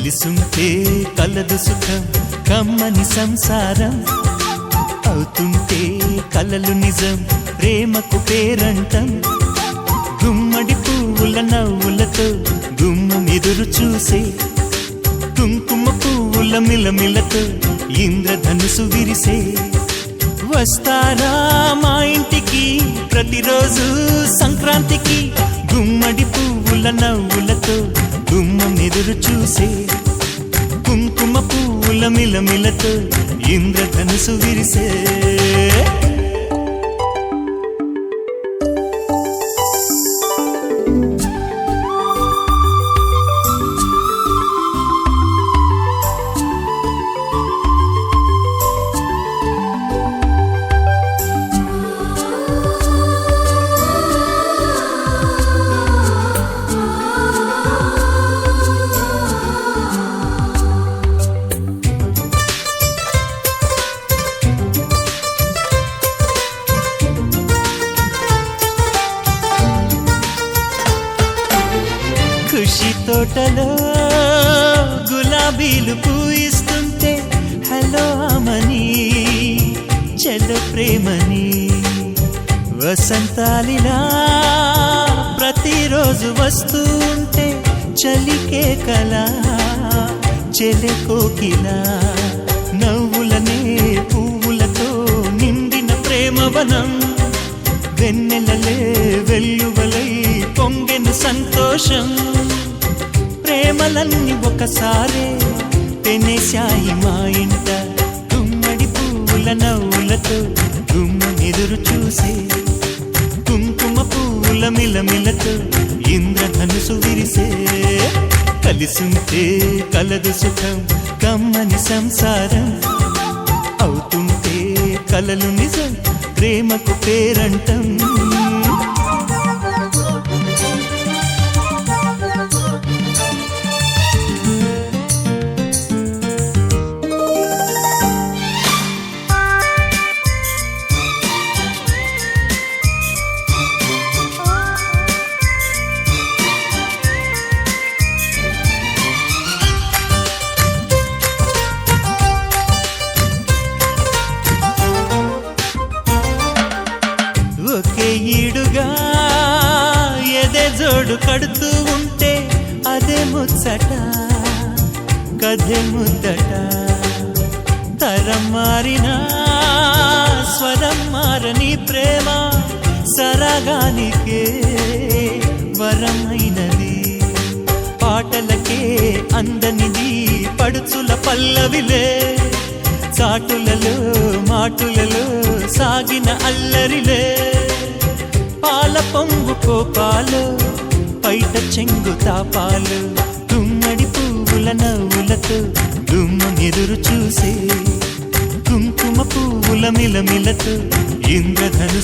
కలిసుంటే కలదు సుఖం కమ్మని సంసారం అవుతుంటే కలలు నిజం ప్రేమకు పేరంటం గుమ్మడి పువ్వుల నవ్వులతో గుమ్మం ఎదురు చూసే కుంకుమ పువ్వుల మిలమిలతో ఇంద్రధనుసు విరిసే వస్తారా మా ఇంటికి ప్రతిరోజు సంక్రాంతికి గుమ్మడి పువ్వుల నవ్వులతో గుమ్మం ఎదురు చూసే కుంకుమ పువ్వుల మిలమిలతో ఇంద్రధనుసు విరిసే ఖుషి తోటలో గులాబీలు పూయిస్తుంటే హలో అమని చెల్లు ప్రేమని వసంతాలిలా ప్రతిరోజు వస్తూ ఉంటే చలికే కలా చెలె కోకిలా నవ్వులనే పువ్వులతో నిండిన ప్రేమవనం వెన్నెలలే వెల్లువలై పొంగెను సంతోషం ప్రేమలన్నీ ఒకసారే పెనేశాయి మా ఇంట గుమ్మడి పువ్వుల నవ్వులతో గుమ్మం ఎదురు చూసే కుంకుమ పువ్వుల మిలమిలతో ఇంద్రధనుసు విరిసే కలిసుంటే కలదు సుఖం కమ్మని సంసారం అవుతుంటే కలలు నిజం ప్రేమకు పేరంటం ఒకే ఈడుగా ఎదే జోడు కడుతూ ఉంటే అదే ముచ్చట కథే ముద్దట తరం మారినా స్వరం మారని ప్రేమ సరగానికే వరమైనది పాటలకే అందనిది పడుచుల పల్లవిలే చాటులలో మాటులలో సాగిన అల్లరిలే పాల పొంగు కోపాలు పైట చెంగు తాపాలు గుమ్మడి పువ్వుల నవ్వులతో గుమ్మం ఎదురు చూసే కుంకుమ పువ్వుల మిలమిలతో ఇంద్రధనుసు